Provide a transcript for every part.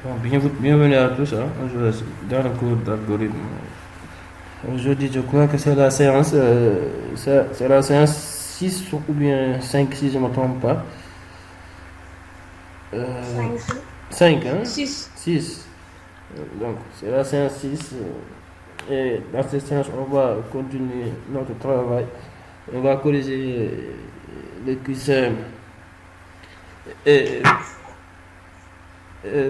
Bon, bienvenue à tous, hein. Aujourd'hui, dans le cours d'algorithme. Aujourd'hui, je crois que c'est la séance, c'est la séance 6 ou bien 5 si je ne me trompe pas. 5, 5, hein? 6. 6. Donc, c'est la séance 6. Et dans cette séance, on va continuer notre travail. On va corriger le QCM. Et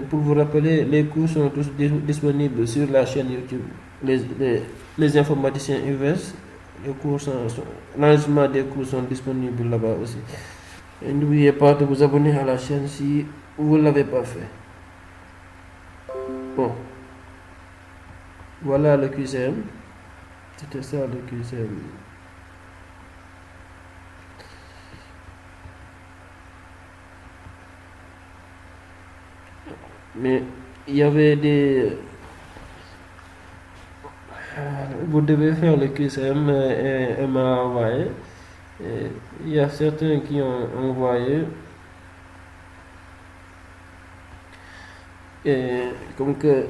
pour vous rappeler, les cours sont tous disponibles sur la chaîne YouTube. Les informaticiens UVS, l'enregistrement des cours sont disponibles là-bas aussi. Et n'oubliez pas de vous abonner à la chaîne si vous ne l'avez pas fait. Bon, voilà le QCM. C'était ça le QCM. Mais il y avait des... Vous devez faire le QCM et m'a envoyé. Et il y a certains qui ont envoyé. Et comme que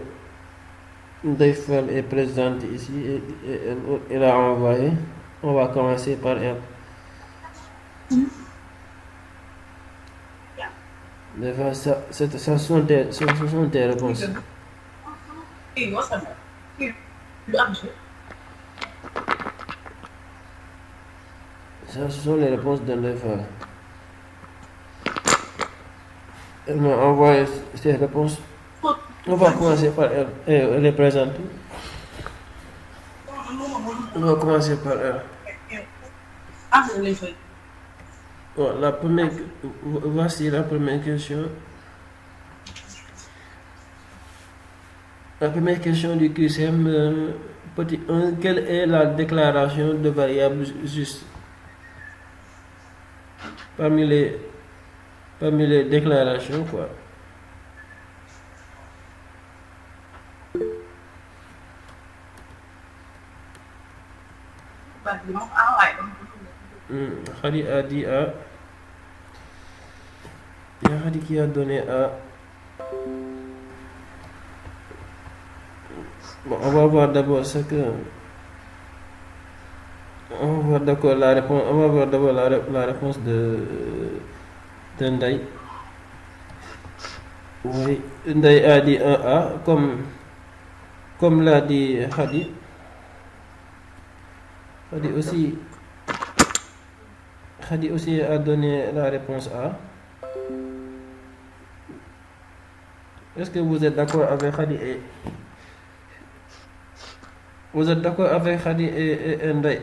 Daifel est présente ici et elle a envoyé, on va commencer par elle. Daifel, ce sont tes réponses. Ça, ce sont les réponses de Daifel. Elle m'a envoyé ses réponses. On va commencer par elle. Elle est présente. On va commencer par elle. Bon, voici la première question. La première question du QCM, petit 1, quelle est la déclaration de variable juste parmi les déclarations, quoi. Khadi a dit A. Il y a Khadi qui a donné A. Bon, on va voir d'abord ce que... On va voir d'accord la réponse. On va voir d'abord la réponse de Ndai. Oui, Ndai a dit 1A, comme l'a dit Khadi. Khadi aussi a donné la réponse A. Est-ce que vous êtes d'accord avec Khadi et... Vous êtes d'accord avec Khadi et Ndai?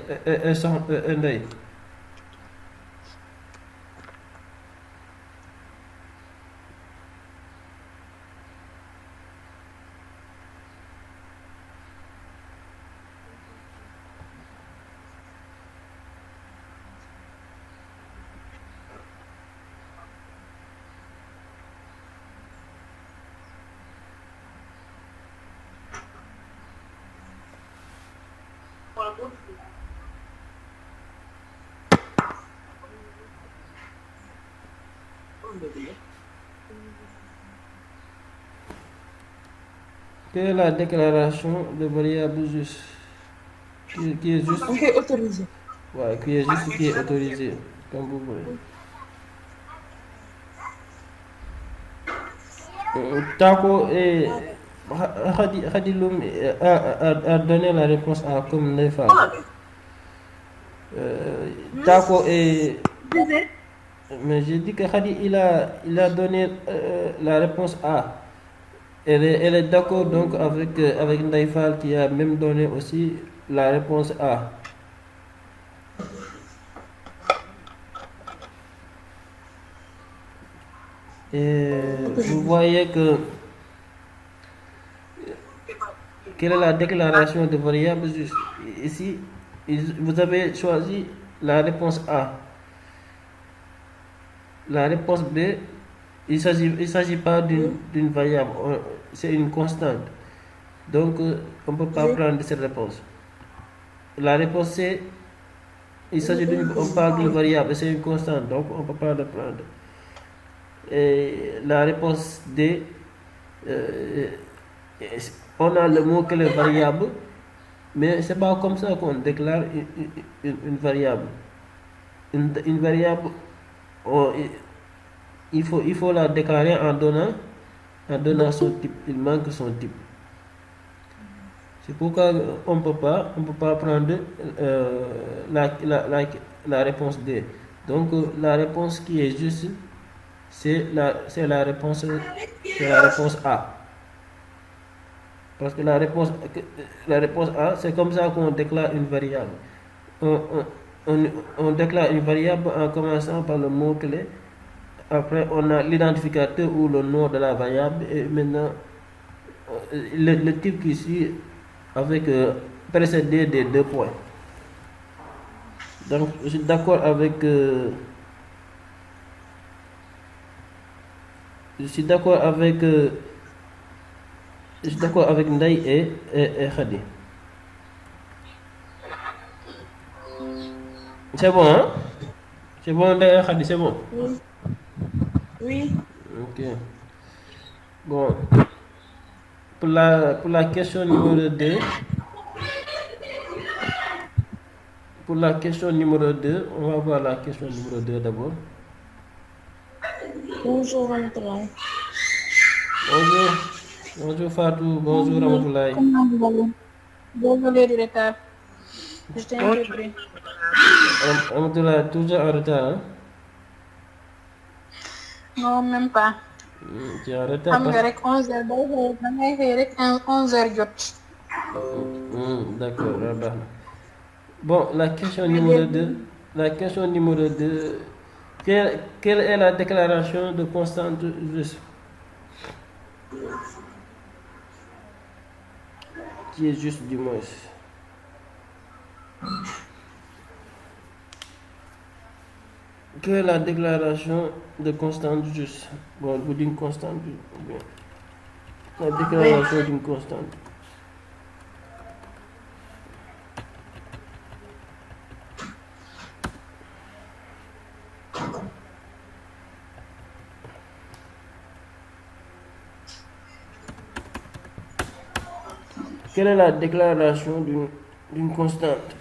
Quelle est la déclaration de variable juste qui est juste? Ok, autorisé. Ouais, qui est juste ou qui est autorisé, comme vous voulez. Tako et Khadiloum a donné la réponse à comme Nefa. Tako et... Mais j'ai dit que Khadi, il a donné la réponse A. Elle est d'accord donc avec Ndaifal qui a même donné aussi la réponse A. Et vous voyez que quelle est la déclaration de variable juste? Ici, vous avez choisi la réponse A. La réponse B, il s'agit pas d'une variable, c'est une constante. Donc, on ne peut pas prendre cette réponse. La réponse C, on parle d'une variable, c'est une constante, donc on ne peut pas la prendre. Et la réponse D, euh, on a le mot-clé variable, mais c'est pas comme ça qu'on déclare une variable. Une variable, on- il faut la déclarer en donnant son type. Il manque son type. C'est pourquoi on peut pas prendre la réponse D. Donc la réponse qui est juste, c'est la réponse A. Parce que la réponse A, c'est comme ça qu'on déclare une variable. On, on déclare une variable en commençant par le mot-clé. Après, on a l'identificateur ou le nom de la variable. Et maintenant, le type qui suit avec précédé des 2 points. Donc, je suis d'accord avec je suis d'accord avec Ndai et Khadi. C'est bon, hein? C'est bon, Ndai et Khadi, c'est bon? Oui. Oui. Ok. Bon, pour la question numéro 2, on va voir la question numéro 2 d'abord. Bonjour, Ramatoulaye. Bonjour. Bonjour Fatou. Bonjour Ramatoulaye. Comment vous allez? Désolé du retard. J'étais un peu pris. Ramatoulaye, toujours en retard, hein? Non, même pas. Tu es en retard Xam nga parce rek 11h da ngay xëy rek 11h jot. D'accord, baax na. Bon, la question numéro 2. La question numéro 2. Quelle est la déclaration de constante juste? Qui est juste du moins. Quelle est la déclaration de constante juste? Bon, ou d'une constante. Bien. La déclaration d'une constante. Quelle est la déclaration d'une constante?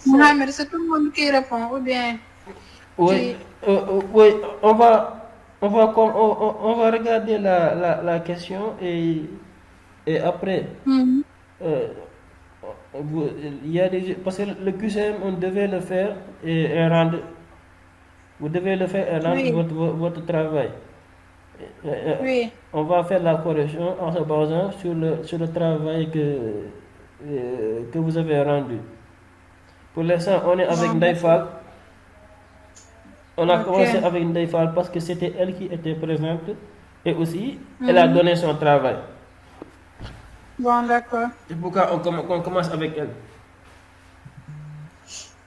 Mohamed, c'est tout le monde qui répond ou bien Oui, oui, on va regarder la question et après, Mhm. euh, il y a parce que le QCM, on devait le faire et rendre, vous devez le faire et rendre Oui, votre travail. oui. On va faire la correction en se basant sur le travail que vous avez rendu. Pour l'instant, on est avec Bon, Ndaifal. On a ok. commencé avec Ndaifal parce que c'était elle qui était présente et aussi elle a Mhm. donné son travail. Bon, d'accord. C'est pourquoi on commence avec elle.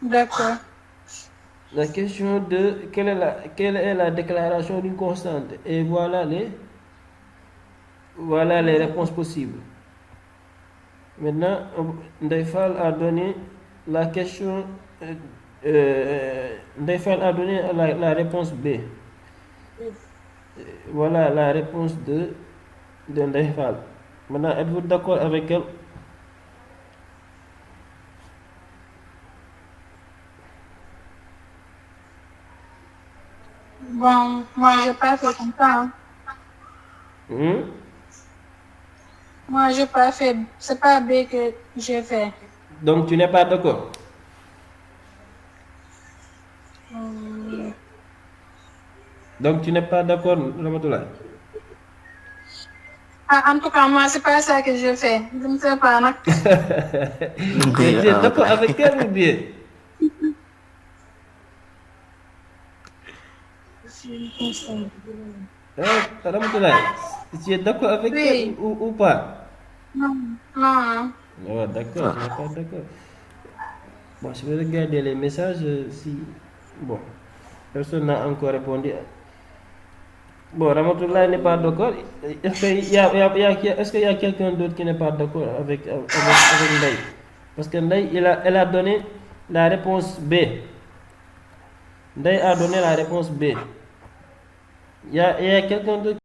D'accord. La question de quelle est la déclaration d'une constante et voilà les réponses possibles. Maintenant, Ndaifal a donné la question. Ndaifal a donné la réponse B. Voilà la réponse de Ndaifal. Maintenant, êtes-vous d'accord avec elle? Bon, moi, j'ai pas fait comme ça. Hein. Hmm? Moi, j'ai pas fait. C'est pas B que j'ai fait. Donc, tu n'es pas d'accord? Hum, Donc, tu n'es pas d'accord, Ramatoulaye? Ah, en tout cas, moi, c'est pas ça que j'ai fait. Je ne sais pas. Nak. Tu es d'accord avec elle ou bien? Ramatoulaye, tu es d'accord avec elle Oui. ou pas? Non. Non. Ouais, d'accord, tu n'es pas d'accord. Bon, je vais regarder les messages si. Bon, personne n'a encore répondu. Bon, Ramatoulaye n'est pas d'accord. Est-ce qu'il y a, est-ce qu'il y a quelqu'un d'autre qui n'est pas d'accord avec Ndaye? Parce que Ndaye, elle a donné la réponse B. Ndaye a donné la réponse B. Il y a quelqu'un d'autre